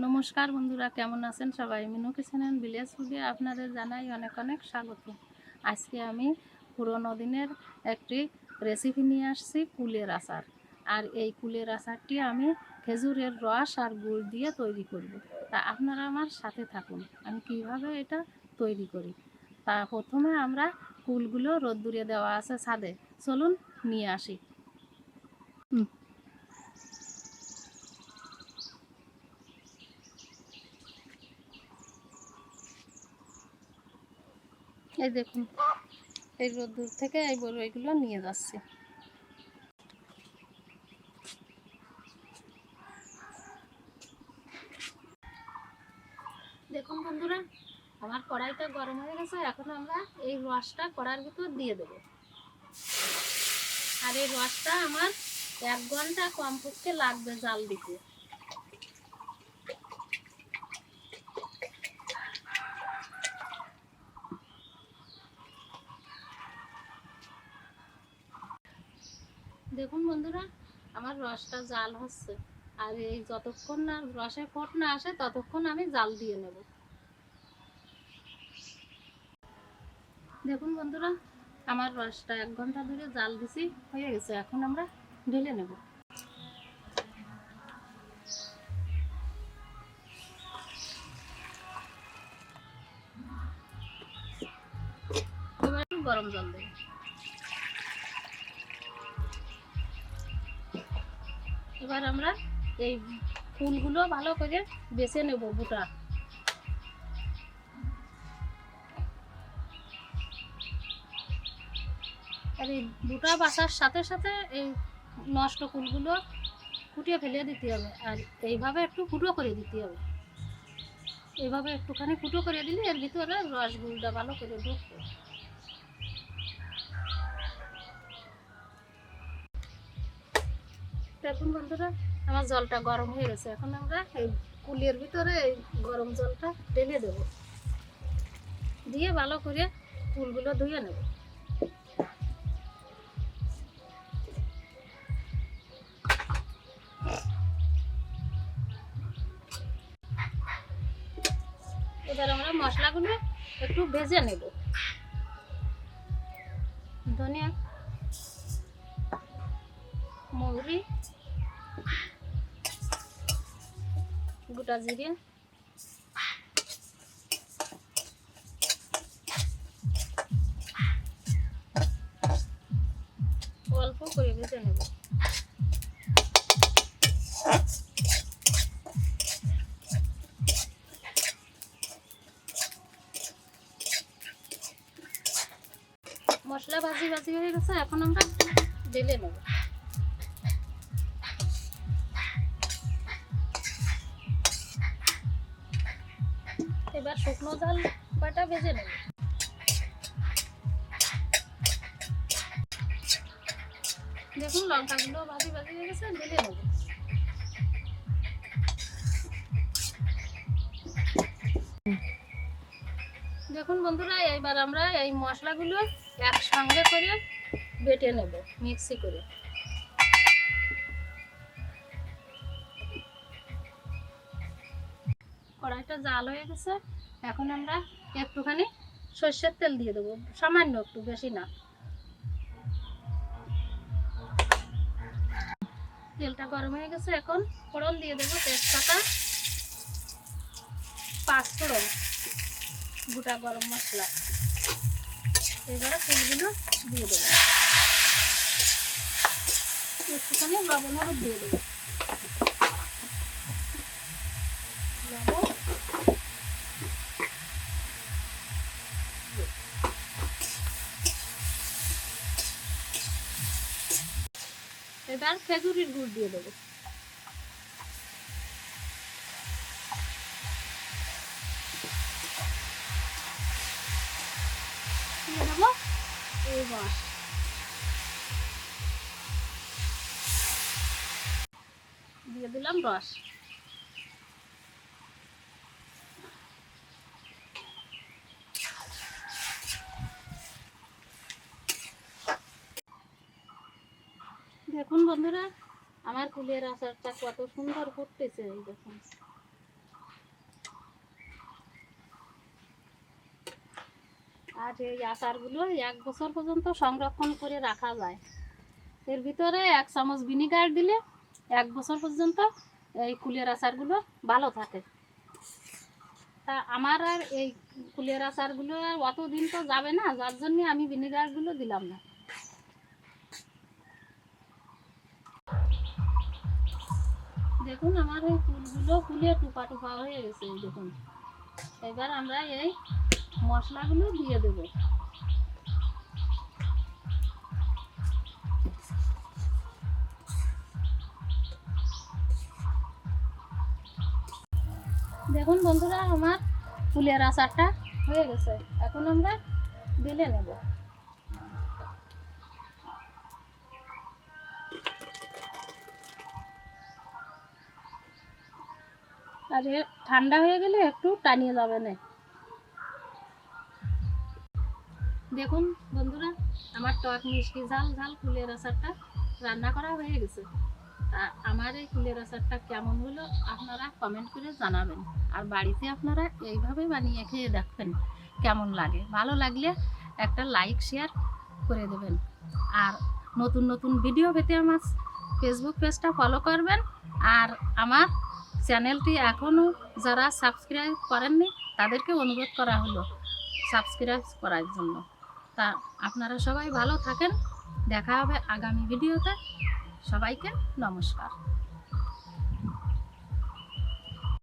নমস্কার বন্ধুরা, কেমন আছেন সবাই? মিনু কিচেন এন্ড ভিলেজ ফুডে আপনাদের জানাই অনেক অনেক স্বাগত। আজকে আমি পুরোনো দিনের একটি রেসিপি নিয়ে আসছি, কুলের আচার। আর এই কুলের আচারটি আমি খেজুরের রস আর গুড় দিয়ে তৈরি করব। তা আপনারা আমার সাথে থাকুন, আমি কিভাবে এটা তৈরি করি। তা প্রথমে আমরা কুলগুলো রোদ্দুরে দেওয়া আছে ছাদে, চলুন নিয়ে আসি। এই দেখুন, এই রোদ্দুর থেকে এই বড়ইগুলো নিয়ে যাচ্ছি। দেখুন বন্ধুরা, আমার কড়াইটা গরম হয়ে গেছে। এখন আমরা এই রসটা কড়াইর ভিতর দিয়ে দেব। আর এই রসটা আমার 1 ঘন্টা কমপক্ষে লাগবে জাল দিতে। দেখুন বন্ধুরা, আমার রসটা জাল হচ্ছে। আর এই যতক্ষণ না রসে ফোট না আসে ততক্ষণ আমি জাল দিয়ে নেব। দেখুন বন্ধুরা, আমার রসটা 1 ঘন্টা ধরে জাল দিছি, হয়ে গেছে। এখন আমরা ঢেলে নেব। এবার একটু গরম জল দেব। এবার আমরা এই ফুলগুলো ভালো করে বেছে নেব, বুটা। আর এই বুটা বাছার সাথে সাথে এই নষ্ট ফুলগুলো ফুটিয়ে ফেলে দিতে হবে। আর এইভাবে একটু ফুটো করে দিতে হবে। এইভাবে একটুখানি ফুটো করে দিলে এর ভিতরে রসগুলোটা ভালো করে ঢুকবে। দেখুন বন্ধুরা, আমার জলটা গরম হয়ে গেছে। এখন আমরা এই কুলের ভিতরে এই গরম জলটা ঢেলে দেব, দিয়ে ভালো করে ফুলগুলো ধুয়ে নেব। এবার আমরা মশলাগুলো একটু ভেজে নেব। ধনিয়া, মৌরি, গোটা জিরে, অল্প করে ভেজে নেব। মশলা ভাজি ভাজি হয়ে গেছে, এখন আমরা ঢেলে নেব। এবার শুকনো ঝাল বাটা ভেজে নেব। দেখুন লঙ্কাগুলো ভাজি ভাজি হয়ে গেছে, ঢেলে নেব। দেখুন বন্ধুরা, এইবার আমরা এই মশলাগুলো একসঙ্গে করে বেটে নেব, মিক্সি করে। কড়াইটা জাল হয়ে গেছে। এখন আমরা একটুখানি সরষের তেল দিয়ে দেবো, সামান্য একটু, বেশি না। তেলটা গরম হয়ে গেছে। এখন ফোড়ন দিয়ে দেবো, তেজপাতা, 5 ফোড়ন, গোটা গরম মশলা। এবারে ফুলগুলো দিয়ে দেবো, একটুখানি লবণ হলুদ দিয়ে দেবো। লবণ, এবার খেজুরের গুড় দিয়ে দেবো। দিয়ে দেবো এই রস। দিয়ে দিলাম রস। দেখুন বন্ধুরা, আমার কুলের আচারটা কত সুন্দর ফুটতেছে। এই দেখুন, আর এই আচারগুলো 1 বছর পর্যন্ত সংরক্ষণ করে রাখা যায়। এর ভিতরে 1 চামচ ভিনিগার দিলে 1 বছর পর্যন্ত এই কুলের আচারগুলো ভালো থাকে। তা আমার আর এই কুলের আচারগুলো আর অত দিন তো যাবে না, যার জন্য আমি ভিনিগারগুলো দিলাম না। দেখুন আমার এই কুলগুলো ফুলে টুপা টুপা হয়ে গেছে, দেখুন। এবার আমরা এই মশলাগুলো দিয়ে দেব। দেখুন বন্ধুরা, আমার ফুলের আচারটা হয়ে গেছে। এখন আমরা ঢেলে নেব। আর ঠান্ডা হয়ে গেলে একটু টানিয়ে যাবে না। দেখুন বন্ধুরা, আমার টক মিষ্টি ঝাল ঝাল কুলের আচারটা রান্না করা হয়ে গেছে। তা আমার এই কুলের আচারটা কেমন হলো আপনারা কমেন্ট করে জানাবেন। আর বাড়িতে আপনারা এইভাবে বানিয়ে খেয়ে দেখবেন কেমন লাগে। ভালো লাগলে একটা লাইক শেয়ার করে দেবেন। আর নতুন নতুন ভিডিও পেতে আমার ফেসবুক পেজটা ফলো করবেন। আর আমার চ্যানেলটি এখনও যারা সাবস্ক্রাইব করেননি তাদেরকে অনুরোধ করা হলো সাবস্ক্রাইব করার জন্য। তা আপনারা সবাই ভালো থাকেন। দেখা হবে আগামী ভিডিওতে। সবাইকে নমস্কার।